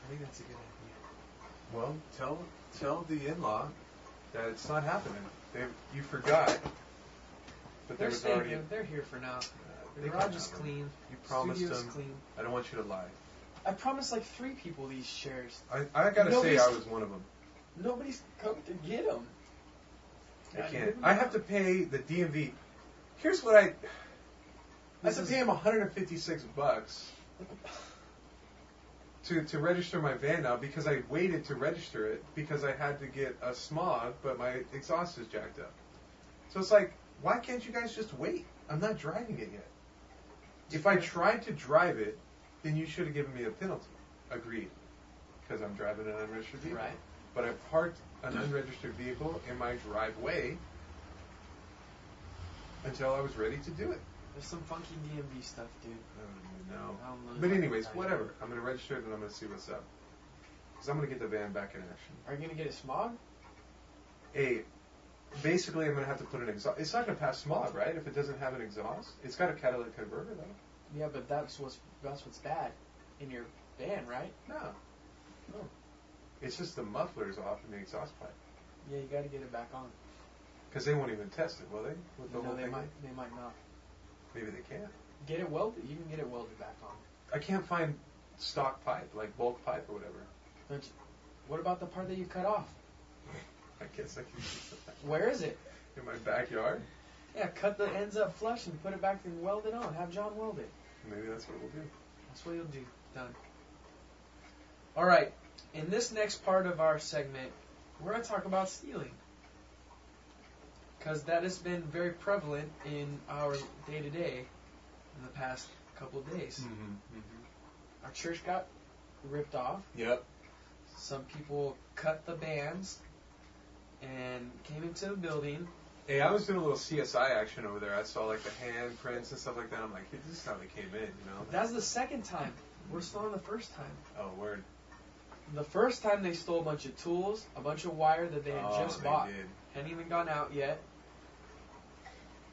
think that's a good idea. Well, tell the in-law that it's not happening. You forgot. But They're staying here. They're here for now. The garage is clean. You promised Studio's them. clean. I don't want you to lie. I promised like 3 people these shares. I gotta say I was one of them. Nobody's come to get them. I can't. I have to pay the DMV. Here's what I have to pay him $156 to register my van now because I waited to register it because I had to get a smog, but my exhaust is jacked up. So it's like, why can't you guys just wait? I'm not driving it yet. If I tried to drive it, then you should have given me a penalty. Agreed. Because I'm driving an unregistered vehicle. Right. But I parked an unregistered vehicle in my driveway until I was ready to do it. There's some funky DMV stuff, dude. No. I don't know But anyways, whatever. I'm going to register it and I'm going to see what's up. Because I'm going to get the van back in action. Are you going to get it smog? Basically, I'm going to have to put an exhaust. It's not going to pass smog, right? If it doesn't have an exhaust. It's got a catalytic converter, though. Yeah, but that's what's bad in your van, right? No. It's just the muffler's off in the exhaust pipe. Yeah, you got to get it back on. Because they won't even test it, will they? With the No, whole they thing? might not. Maybe they can't. Get it welded. You can get it welded back on. I can't find stock pipe, like bulk pipe or whatever. What about the part that you cut off? I guess I can use that. Where is it? In my backyard? Yeah, cut the ends up flush and put it back and weld it on. Have John weld it. Maybe that's what we'll do. That's what you'll do. Done. All right. In this next part of our segment, we're going to talk about stealing. Because that has been very prevalent in our day-to-day in the past couple of days. Our church got ripped off. Yep. Some people cut the bands and came into the building. Hey, I was doing a little CSI action over there. I saw like the handprints and stuff like that. I'm like, hey, this is how they came in, you know? That's the second time. We're still on the first time. Oh, word. The first time they stole a bunch of tools, a bunch of wire that they had just bought. Did. Hadn't even gone out yet.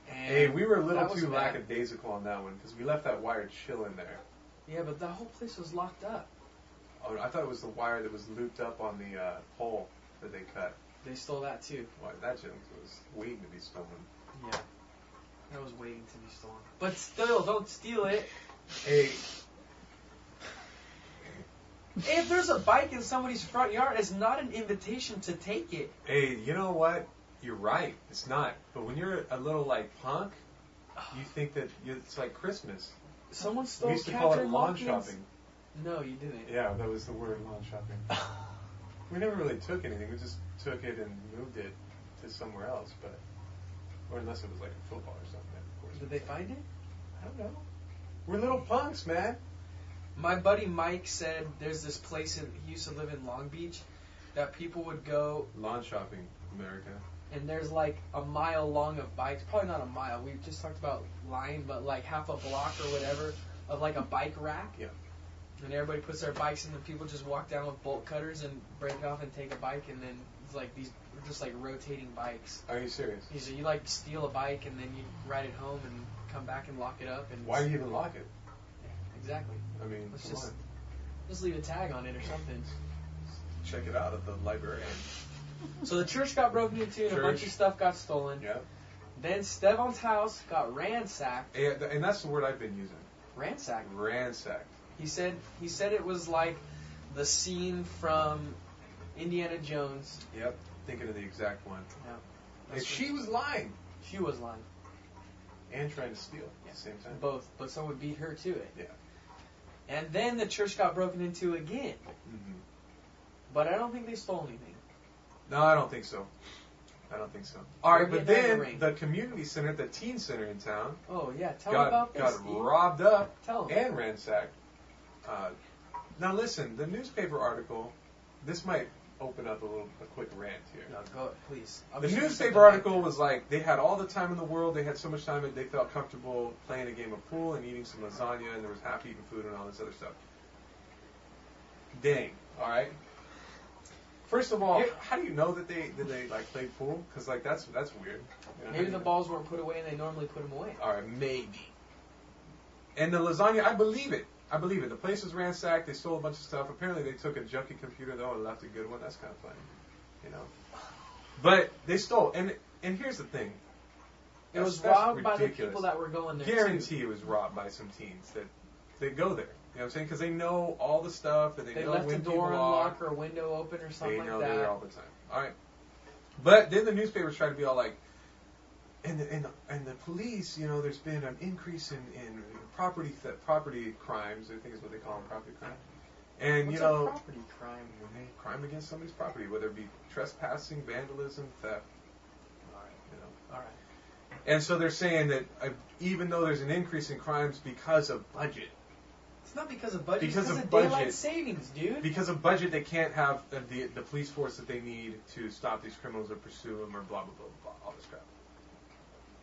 And hey, we were a little too bad. lackadaisical on that one because we left that wire chilling there. Yeah, but the whole place was locked up. Oh, I thought it was the wire that was looped up on the pole that they cut. They stole that too. Why, that junk was waiting to be stolen. Yeah. That was waiting to be stolen. But still, don't steal it. Hey. If there's a bike in somebody's front yard, it's not an invitation to take it. Hey, you know what? You're right. It's not. But when you're a little like punk, you think that it's like Christmas. Someone stole We used to call it Catherine lawn Hawkins. shopping. No, you didn't. Yeah, that was the word, lawn shopping. We never really took anything. We just took it and moved it to somewhere else. But, or unless it was like a football or something. Of course. Did they find it? I don't know. We're little punks, man. My buddy Mike said there's this place he used to live in Long Beach that people would go. Lawn shopping, America. And there's like a mile long of bikes. Probably not a mile. We just talked about line, but like half a block or whatever of like a bike rack. Yeah. And everybody puts their bikes in, and people just walk down with bolt cutters and break it off and take a bike, and then it's like these just like rotating bikes. Are you serious? So you like steal a bike and then you ride it home and come back and lock it up. And why do you even lock it? Yeah, exactly. I mean, Let's come on. just leave a tag on it or something. Check it out at the library. So the church got broken into and a bunch of stuff got stolen. Yep. Then Stevan's house got ransacked. And that's the word I've been using. Ransacked. Ransacked. He said it was like the scene from Indiana Jones. Yep. Thinking of the exact one. Yeah. And she was lying. She was lying. And trying to steal at the same time. Both. But someone beat her to it. Yeah. And then the church got broken into again. Mm-hmm. But I don't think they stole anything. No, I don't think so. All right, but then the community center, the teen center in town, oh yeah, tell me about this. Got robbed up Tell them. and ransacked. Now listen, the newspaper article. This might open up a quick rant here. No, go please. The newspaper article was like they had all the time in the world. They had so much time that they felt comfortable playing a game of pool and eating some lasagna, and there was half-eaten food and all this other stuff. Dang. All right. First of all, how do you know that they like played pool? Because like that's weird. You know, maybe the balls weren't put away and they normally put them away. All right, maybe. And the lasagna, I believe it. I believe it. The place was ransacked. They stole a bunch of stuff. Apparently, they took a junky computer though and left a good one. That's kind of funny, you know. But they stole, and here's the thing. It was robbed by the people that were going there. Guarantee it was robbed by some teens that go there. You know what I'm saying? Because they know all the stuff, and they know left when the door people are. unlocked or a window open or something like that. They know they're there all the time. All right. But then the newspapers try to be all like, and the police, you know, there's been an increase in property crimes. I think is what they call them, property crime. And What's you know, a property crime? When they crime against somebody's property, whether it be trespassing, vandalism, theft. All right. You know. All right. And so they're saying that even though there's an increase in crimes because of budget. It's not because of budget. Because it's of daylight budget. savings, dude. Because of budget, they can't have the police force that they need to stop these criminals or pursue them or blah blah blah blah all this crap.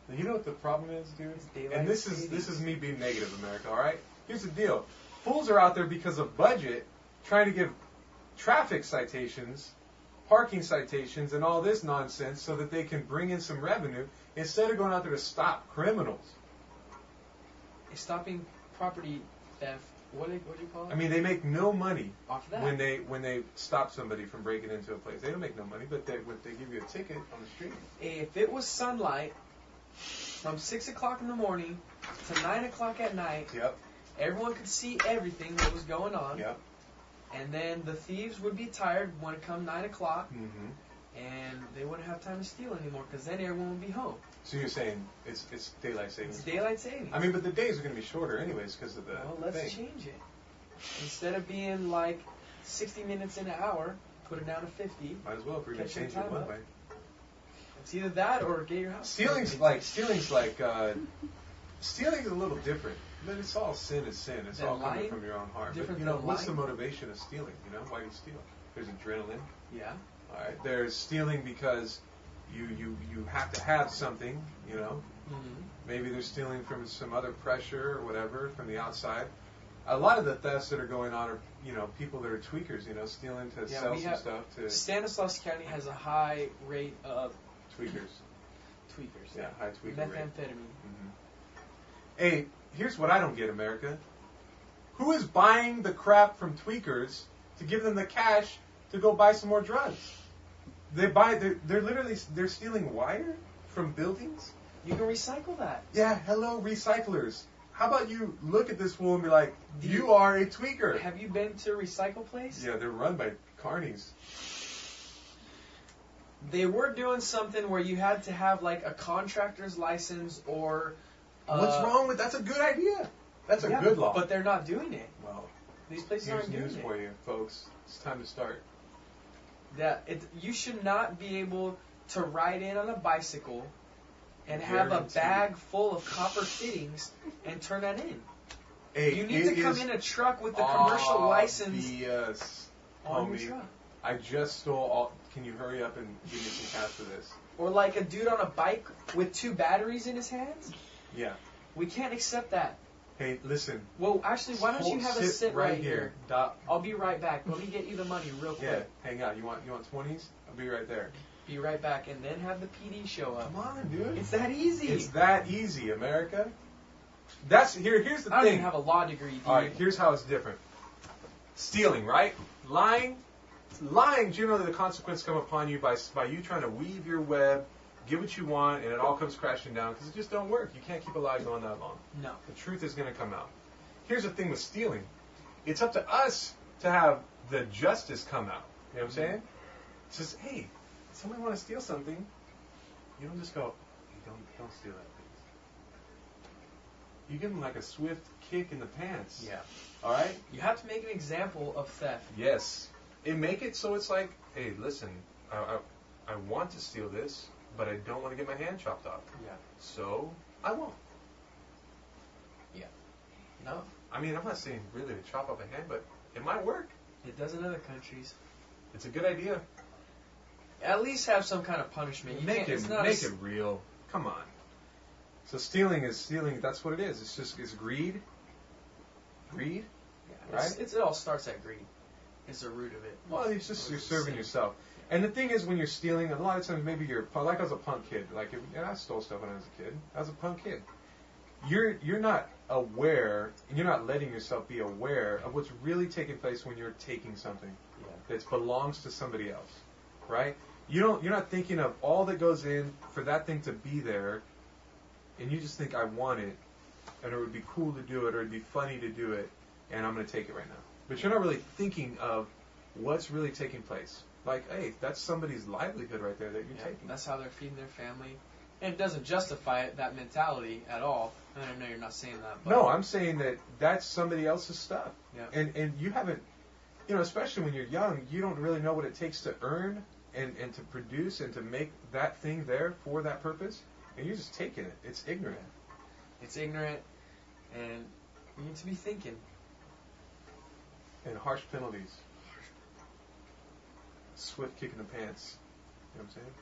And you know what the problem is, dude? And this is me being negative, America. All right. Here's the deal: fools are out there because of budget, trying to give traffic citations, parking citations, and all this nonsense so that they can bring in some revenue instead of going out there to stop criminals. Stopping property theft. What do you call it? I mean, they make no money off of that. when they stop somebody from breaking into a place. They don't make no money, but they give you a ticket on the street. If it was sunlight from 6 o'clock in the morning to 9 o'clock at night, yep, everyone could see everything that was going on. Yep. And then the thieves would be tired when it come 9 o'clock, mm-hmm. and they wouldn't have time to steal anymore because then everyone would be home. So you're saying it's daylight savings? It's daylight savings. I mean, but the days are going to be shorter anyways because of the Well, let's thing. change it. Instead of being like 60 minutes in an hour, put it down to 50. Might as well if we're going to Catch your change it time one up. way. It's either that or get your house. Stealing's a little different. But it's all sin is sin. It's Then all coming lying? from your own heart. Different But, you know, than what's the lying? motivation of stealing? You know, why do you steal? There's adrenaline. Yeah. All right. There's stealing because you have to have something. You know. Mm-hmm. Maybe they're stealing from some other pressure or whatever from the outside. A lot of the thefts that are going on are, you know, people that are tweakers. You know, stealing to sell some stuff to Stanislaus County has a high rate of tweakers. Yeah, high tweaker rate. Methamphetamine. Mm-hmm. Hey, here's what I don't get, America. Who is buying the crap from tweakers to give them the cash to go buy some more drugs? They're stealing wire from buildings? You can recycle that. Yeah, hello, recyclers. How about you look at this fool and be like, you are a tweaker. Have you been to a recycle place? Yeah, they're run by carnies. They were doing something where you had to have like a contractor's license or... What's wrong with that's a good idea. That's a good law. But they're not doing it. Well, these places here's aren't doing news it. for you, folks. It's time to start. You should not be able to ride in on a bicycle and have a bag full of copper fittings and turn that in. Hey, you need to come in a truck with the commercial license on your truck. I just stole all... Can you hurry up and give me some cash for this? Or like a dude on a bike with 2 batteries in his hands? Yeah. We can't accept that. Hey, listen. Well, actually, why don't you have a sit right here? Doc. I'll be right back. Let me get you the money real quick. Yeah, hang out. You want 20s? I'll be right there. Be right back, and then have the PD show up. Come on, dude. It's that easy. It's that easy, America. Here's the thing. I don't even have a law degree, dude. All right, here's how it's different. Stealing, right? Lying, generally the consequences come upon you by you trying to weave your web, get what you want, and it all comes crashing down because it just don't work. You can't keep a lie going that long. No. The truth is going to come out. Here's the thing with stealing. It's up to us to have the justice come out. You know what I'm saying? It's just, hey, somebody want to steal something, you don't just go, hey, don't steal that, please. You give them like a swift kick in the pants. Yeah. All right? You have to make an example of theft. Yes. And make it so it's like, hey, listen, I want to steal this, but I don't want to get my hand chopped off. Yeah. So I won't. Yeah. No. I mean, I'm not saying really to chop off a hand, but it might work. It does in other countries. It's a good idea. At least have some kind of punishment. You Make can't- it's it not make it real. Come on. So stealing is stealing. That's what it is. It's greed. Greed. Yeah, Right? it all starts at greed. It's the root of it. Well, it's just you're serving yourself. And the thing is, when you're stealing, a lot of times maybe you're like I was a punk kid. And I stole stuff when I was a kid. I was a punk kid. You're not aware, and you're not letting yourself be aware of what's really taking place when you're taking something that belongs to somebody else, right? You're not thinking of all that goes in for that thing to be there, and you just think, I want it, and it would be cool to do it, or it'd be funny to do it, and I'm going to take it right now. But you're not really thinking of what's really taking place. Like, hey, that's somebody's livelihood right there that you're taking. That's how they're feeding their family. And it doesn't justify it, that mentality at all. And I know you're not saying that. But no, I'm saying that that's somebody else's stuff. Yeah. And you haven't, especially when you're young, you don't really know what it takes to earn and to produce and to make that thing there for that purpose. And you're just taking it. It's ignorant. It's ignorant, and you need to be thinking. And harsh penalties. Swift kick in the pants. You know what I'm saying?